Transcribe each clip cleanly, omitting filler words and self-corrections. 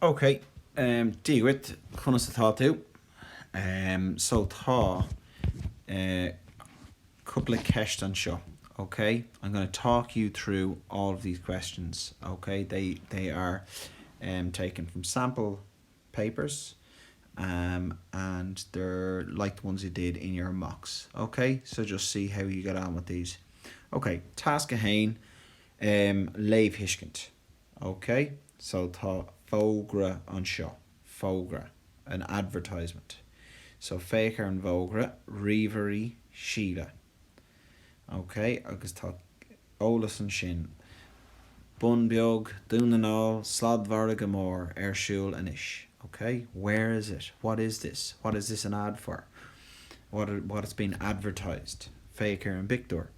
Okay, dígwyd, chwnas y tá tú. So tá couple of ceist an seo. Okay, I'm going to talk you through all of these questions. Okay, they are taken from sample papers, and they're like the ones you did in your mocks. Okay, so just see how you get on with these. Okay, task a hain, leif hiskent. Okay, so tá fógra an seo, fógra, an advertisement. So féchar an fógra, rivery Sheila. Okay, agus tá ólas an sin. Bun beog, dúnanál, sládmhara go mór, siúl inis. Okay, where is it? What is this? What is this an ad for? What it's been advertised? Féchar an Victor.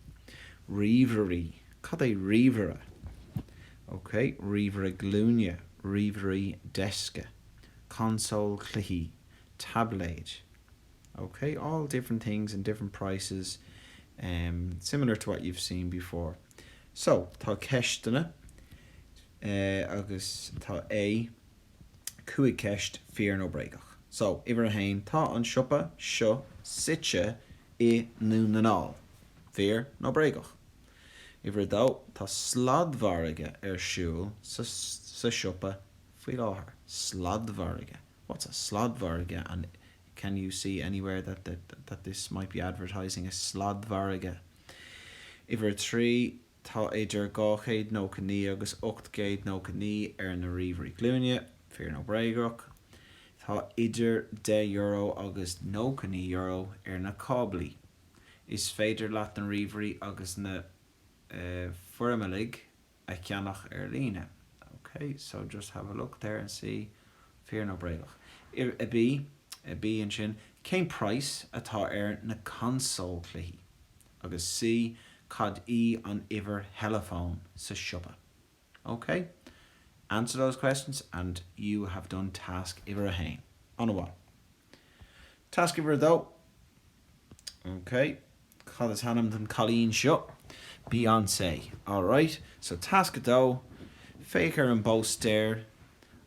Rivery, cad é rivera? Okay, rivera glúne, rivery deska, console clihi, tablet. Okay, all different things and different prices, similar to what you've seen before. So, tá Ceisteanna, agus tá cuaig ceist fear no breigach. So, iver hain, tá an siopa, seo, sitse, nu nanál. Fear no breigach. Iver dó, tá sládmharige siúl, sa siopa, fui láthar. Sládmharige. What's a sládmharige? And can you see anywhere that this might be advertising a sládmharige? Iver 3, tá idir 2 nó caní agus 8 nó caní na riverí glúine, fear no breigach. Tá idir €10 agus 9 caní euro na cáblaí. Is féidir leat an riverí agus na formalig a ceannach líne. Okay, so just have a look there and see fear no breigach. A B and sin, céim price atá na console clihí. Agus C, cad an iver telephone sa siopa. Okay, answer those questions and you have done task iver a hain. On a what? Task iver dó. Okay, cad is hanam den Colleen seo. Beyonce. Alright, so task dó, féchar an bóstair,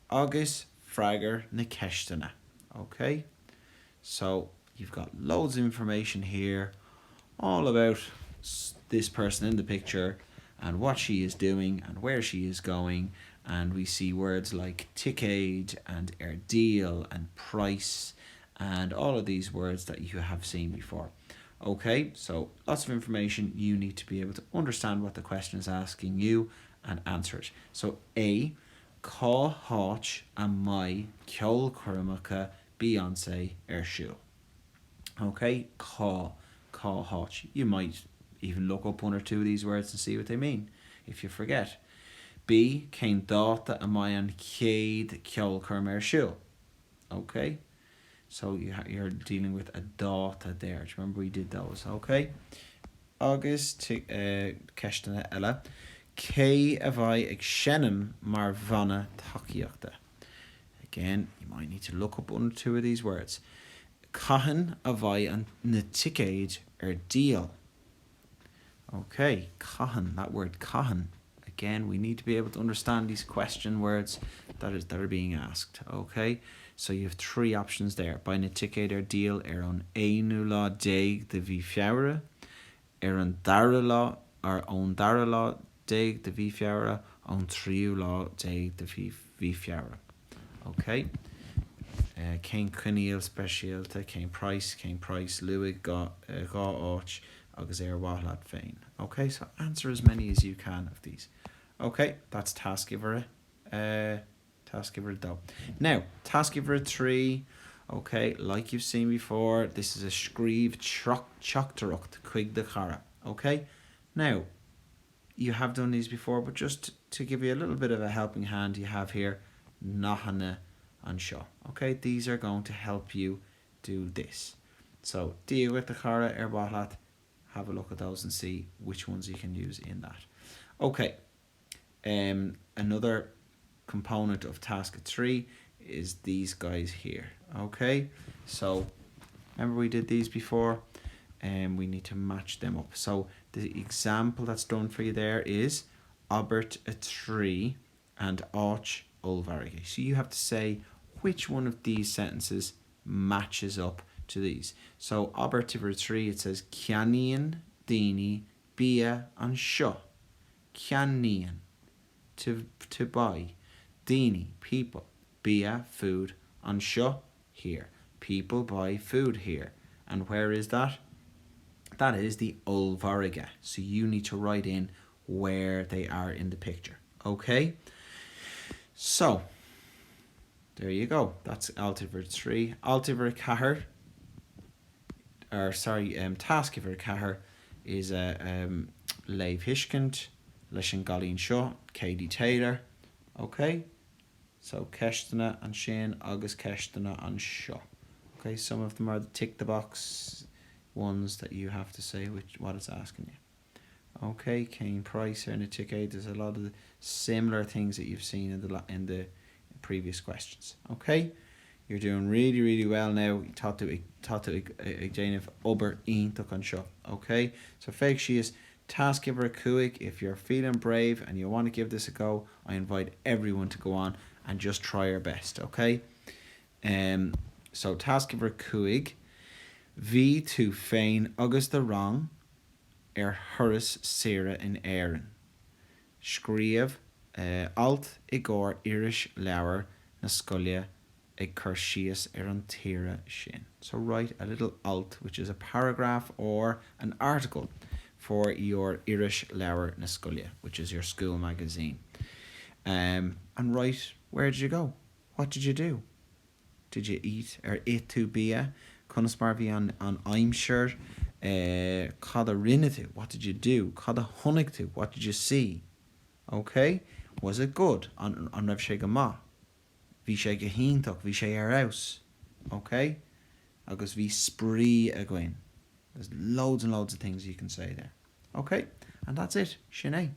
agus fragar na Ceisteanna. Okay, so you've got loads of information here all about this person in the picture and what she is doing and where she is going, and we see words like ticket and deal and price and all of these words that you have seen before. Okay, so lots of information. You need to be able to understand what the question is asking you and answer it. So A, cá háit a mai ceol curmacha Beyonce siúl. Okay, cá háit. You might even look up one or two of these words and see what they mean if you forget. B, cén dáta a mai an céad ceol curm siúl. Okay, so you're dealing with a data there. Do you remember we did those? Okay, agus Ceisteanna eile. Cé a bhaid ag seanam mar bhanna tacaíochta. Again, you might need to look up one or two of these words. Cahan a bhaid an na ticéid deal. Okay, cahan, that word cahan. Again, we need to be able to understand these question words that are being asked. Okay, so you have 3 options there. By na ticéid deal an éanú lá déag de bhí feabhra, an dara lá ón dara lá déag de bhí feabhra, ón tríú lá déag de bhí feabhra. Okay, cén conial speisialta, cén price luig gá áit agus wahlad féin. Okay, so answer as many as you can of these. Okay, that's task giver dó. Now, task giver 3. Okay, like you've seen before, this is a scríb teachtareacht chuig de chara. Okay, now you have done these before, but just to give you a little bit of a helping hand, you have here nachana an seo. Okay, these are going to help you do this. So deal with the chara wahlad. Have a look at those and see which ones you can use in that. Okay, another component of task 3 is these guys here. Okay, so remember we did these before, and we need to match them up. So the example that's done for you there is Albert a 3 and Arch ulvarige. So you have to say which one of these sentences matches up to these. So aber tiver 3, it says Cianíonn daoine bia an seo. Cianíonn, to buy. Daoine, people. Bia, food. An seo, here. People buy food here. And where is that? That is the ulvarige. So you need to write in where they are in the picture. Okay? So, there you go. That's Altiver 3. Altiver Cahar, Taskiver Cahar is Leif Hishkent, Leshin Galín Shaw, Katie Taylor. Okay? So, Ceisteanna and Shane, August Ceisteanna and Shaw. Okay, some of them are the tick the box ones that you have to say what it's asking you. Okay, Kane Price here in the ticket. There's a lot of the similar things that you've seen in the previous questions. Okay, you're doing really, really well now. You thought to Jane of Uber Íntaach an seo. Okay, so fake she is task giver cuig. If you're feeling brave and you want to give this a go, I invite everyone to go on and just try your best. Okay, so task giver cuig. V to fein agus the wrong thuras sira in éireann. Scríamh alt i gcóir irish leabhar na scoile ag cur síos an tíre sin. So write a little alt, which is a paragraph or an article for your irish leabhar na scoile, which is your school magazine. And write, where did you go? What did you do? Did you eat or eat to bia? Conas marvi on Imshire. Cada rinnetu, what did you do? Cada hunigtu, what did you see? Okay, was it good? On Rav Shega Ma. Vi Shega Híntaach, vi sé house. Okay, agus vi spree again. There's loads and loads of things you can say there. Okay, and that's it. Sinead.